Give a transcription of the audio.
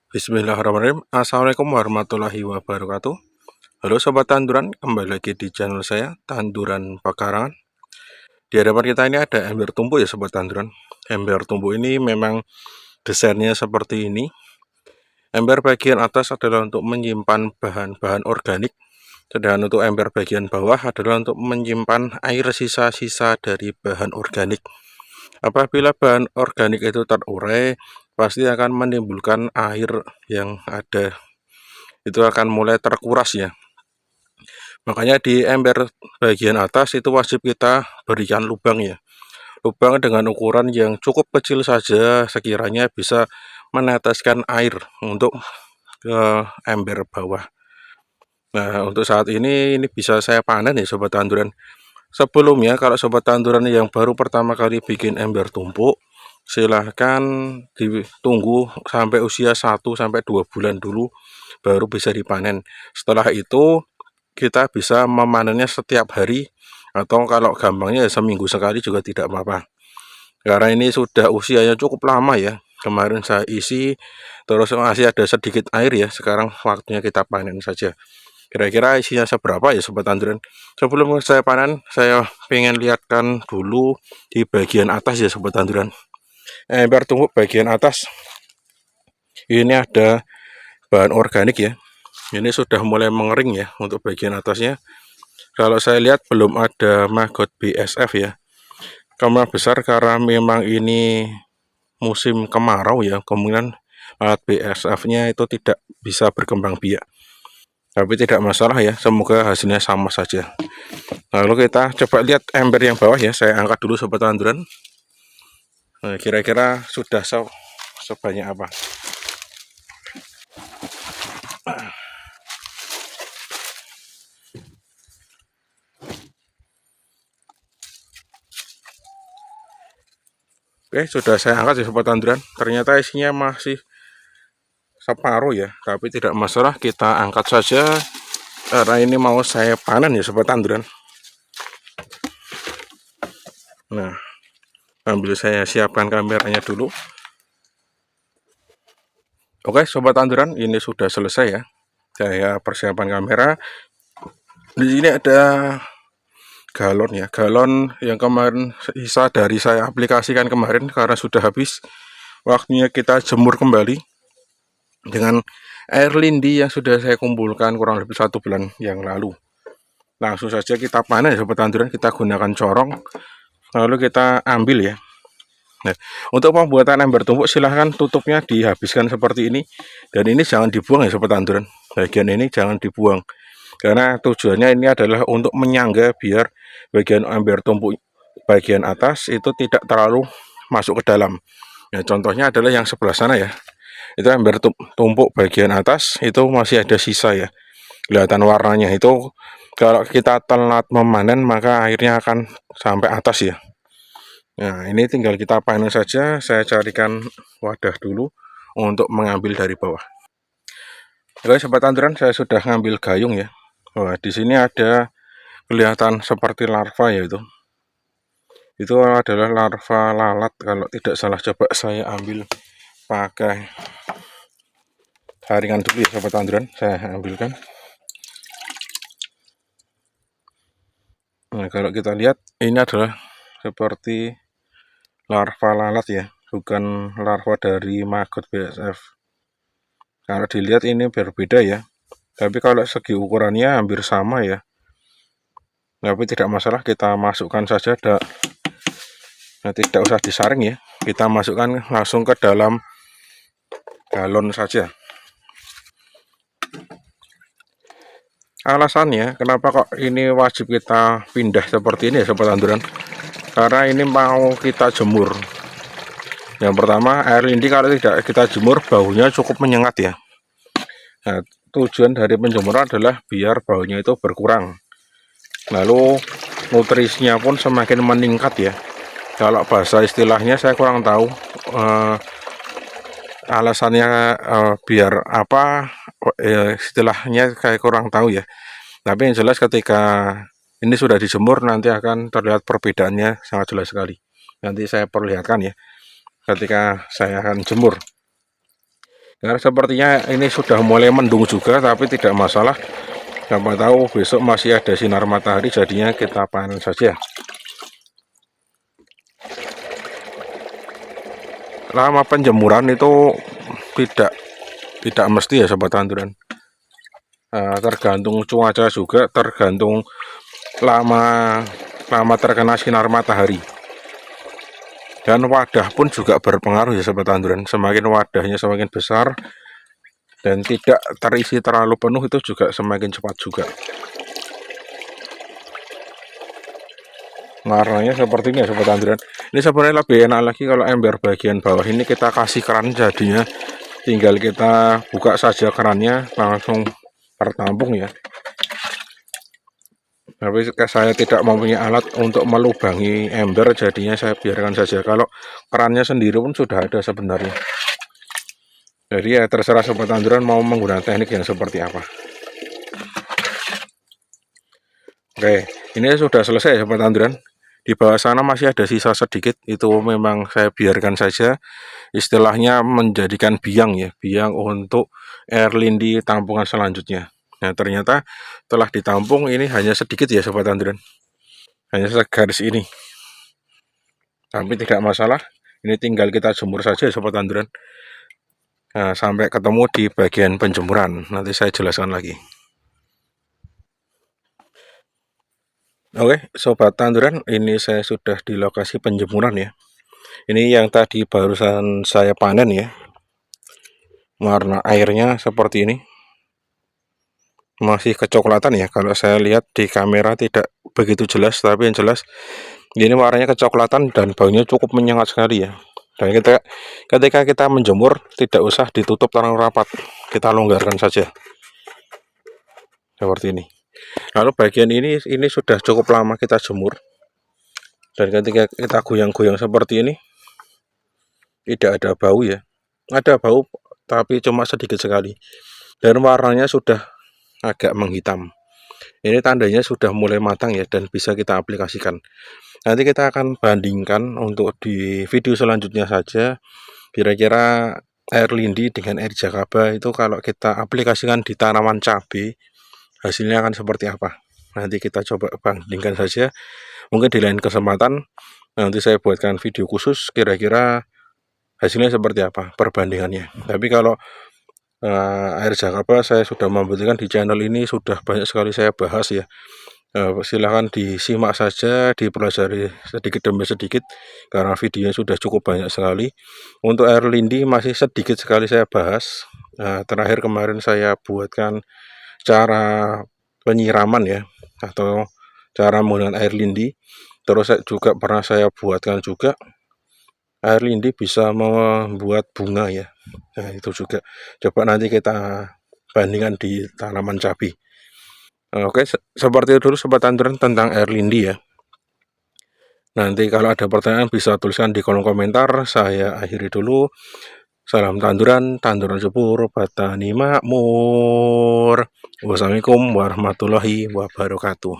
Bismillahirrahmanirrahim. Assalamualaikum warahmatullahi wabarakatuh. Halo Sobat Tanduran, kembali lagi di channel saya, Tanduran Pekarangan. Di hadapan kita ini ada ember tumpuk ya Sobat Tanduran. Ember tumpuk ini memang desainnya seperti ini. Ember bagian atas adalah untuk menyimpan bahan-bahan organik, sedangkan untuk ember bagian bawah adalah untuk menyimpan air sisa-sisa dari bahan organik. Apabila bahan organik itu terurai, pasti akan menimbulkan air yang ada itu akan mulai terkuras ya. Makanya di ember bagian atas itu wajib kita berikan lubang ya. Lubang dengan ukuran yang cukup kecil saja, sekiranya bisa meneteskan air untuk ke ember bawah. Nah, untuk saat ini bisa saya panen ya Sobat Tanduran. Sebelumnya kalau Sobat Tanduran yang baru pertama kali bikin ember tumpuk, silahkan ditunggu sampai usia 1-2 bulan dulu baru bisa dipanen. Setelah itu kita bisa memanennya setiap hari, atau kalau gampangnya seminggu sekali juga tidak apa-apa. Karena ini sudah usianya cukup lama ya. Kemarin saya isi terus masih ada sedikit air ya. Sekarang waktunya kita panen saja. Kira-kira isinya seberapa ya Sobat Tanduran? Sebelum saya panen, saya pengen lihatkan dulu di bagian atas ya Sobat Tanduran. Ember tumpuk bagian atas ini ada bahan organik ya. Ini sudah mulai mengering ya untuk bagian atasnya. Kalau saya lihat belum ada maggot BSF ya. Kemungkinan besar karena memang ini musim kemarau ya, kemungkinan alat BSF-nya itu tidak bisa berkembang biak. Tapi tidak masalah ya, semoga hasilnya sama saja. Lalu kita coba lihat ember yang bawah ya, saya angkat dulu Sobat Tanduran. Nah, kira-kira sudah sebanyak apa? Oke, sudah saya angkat ya Sobat Tanduran. Ternyata isinya masih separuh ya, tapi tidak masalah, kita angkat saja karena ini mau saya panen ya Sobat Tanduran. Nah, ambil saya siapkan kameranya dulu. Oke Sobat Tanduran, ini sudah selesai ya. Saya persiapan kamera. Di sini ada galon ya, galon yang kemarin sisa dari saya aplikasikan kemarin karena sudah habis. Waktunya kita jemur kembali dengan air lindi yang sudah saya kumpulkan kurang lebih 1 bulan yang lalu. Langsung saja kita panen ya Sobat Tanduran, kita gunakan corong lalu kita ambil ya. Nah, untuk pembuatan ember tumpuk silahkan tutupnya dihabiskan seperti ini, dan ini jangan dibuang ya Sobat Tanduran. Bagian ini jangan dibuang karena tujuannya ini adalah untuk menyangga biar bagian ember tumpuk bagian atas itu tidak terlalu masuk ke dalam. Ya, contohnya adalah yang sebelah sana ya, itu ember tumpuk bagian atas itu masih ada sisa ya, kelihatan warnanya. Itu kalau kita telat memanen maka airnya akan sampai atas ya. Nah, ini tinggal kita panen saja. Saya carikan wadah dulu untuk mengambil dari bawah. Oke Sobat Tanduran, saya sudah ngambil gayung ya. Wah, di sini ada kelihatan seperti larva ya itu. Itu adalah larva lalat kalau tidak salah. Coba saya ambil pakai jaringan dulu ya Sobat Tanduran. Saya ambilkan. Nah, kalau kita lihat ini adalah seperti larva lalat ya, bukan larva dari maggot BSF. Kalau dilihat ini berbeda ya, tapi kalau segi ukurannya hampir sama ya. Tapi tidak masalah, kita masukkan saja. Nah, tidak usah disaring ya, kita masukkan langsung ke dalam galon saja. Alasannya kenapa kok ini wajib kita pindah seperti ini ya Sobat Tanduran, karena ini mau kita jemur. Yang pertama, air lindi kalau tidak kita jemur baunya cukup menyengat ya. Nah, tujuan dari penjemuran adalah biar baunya itu berkurang, lalu nutrisinya pun semakin meningkat ya. Kalau bahasa istilahnya saya kurang tahu alasannya biar apa, istilahnya kayak kurang tahu ya. Tapi yang jelas ketika ini sudah dijemur nanti akan terlihat perbedaannya sangat jelas sekali. Nanti saya perlihatkan ya ketika saya akan jemur. Karena sepertinya ini sudah mulai mendung juga, tapi tidak masalah. Siapa tahu besok masih ada sinar matahari, jadinya kita panen saja. Lama penjemuran itu tidak tidak mesti ya sobat tanduran. Tergantung cuaca juga, tergantung lama lama terkena sinar matahari. Dan wadah pun juga berpengaruh ya sobat tanduran. Semakin wadahnya semakin besar dan tidak terisi terlalu penuh, itu juga semakin cepat juga. Warnanya seperti ini ya sobat tanduran. Ini sebenarnya lebih enak lagi kalau ember bagian bawah ini kita kasih keran, jadinya tinggal kita buka saja kerannya langsung tertampung ya. Tapi saya tidak mempunyai alat untuk melubangi ember, jadinya saya biarkan saja. Kalau kerannya sendiri pun sudah ada sebenarnya. Jadi ya terserah sobat tanduran mau menggunakan teknik yang seperti apa. Oke, ini sudah selesai sobat tanduran. Di bawah sana masih ada sisa sedikit, itu memang saya biarkan saja. Istilahnya menjadikan biang ya, biang untuk air lindi tampungan selanjutnya. Nah ternyata telah ditampung, ini hanya sedikit ya sobat tanduran, hanya segaris ini, tapi tidak masalah. Ini tinggal kita jemur saja sobat tanduran. Nah, sampai ketemu di bagian penjemuran, nanti saya jelaskan lagi. Oke sobat tanduran, ini saya sudah di lokasi penjemuran ya. Ini yang tadi barusan saya panen ya. Warna airnya seperti ini, masih kecoklatan ya. Kalau saya lihat di kamera tidak begitu jelas, tapi yang jelas ini warnanya kecoklatan dan baunya cukup menyengat sekali ya. Dan ketika kita menjemur tidak usah ditutup terlalu rapat, kita longgarkan saja seperti ini. Lalu bagian ini sudah cukup lama kita jemur, dan ketika kita goyang-goyang seperti ini tidak ada bau ya. Ada bau tapi cuma sedikit sekali, dan warnanya sudah agak menghitam. Ini tandanya sudah mulai matang ya, dan bisa kita aplikasikan. Nanti kita akan bandingkan untuk di video selanjutnya saja, kira-kira air lindi dengan air jakaba itu kalau kita aplikasikan di tanaman cabai, hasilnya akan seperti apa. Nanti kita coba bandingkan saja. Mungkin di lain kesempatan nanti saya buatkan video khusus kira-kira hasilnya seperti apa perbandingannya. Tapi kalau air jakaba saya sudah membuktikan di channel ini, sudah banyak sekali saya bahas ya. Silahkan disimak saja, dipelajari sedikit demi sedikit, karena videonya sudah cukup banyak sekali. Untuk air lindi masih sedikit sekali saya bahas. Terakhir kemarin saya buatkan cara penyiraman ya, atau cara menggunakan air lindi. Terus juga pernah saya buatkan juga air lindi bisa membuat bunga ya. Nah itu juga coba nanti kita bandingkan di tanaman cabai. Oke, seperti itu dulu sobat tanduran tentang air lindi ya. Nanti kalau ada pertanyaan bisa tuliskan di kolom komentar. Saya akhiri dulu. Salam tanduran, tanduran subur, petani makmur. Wassalamualaikum warahmatullahi wabarakatuh.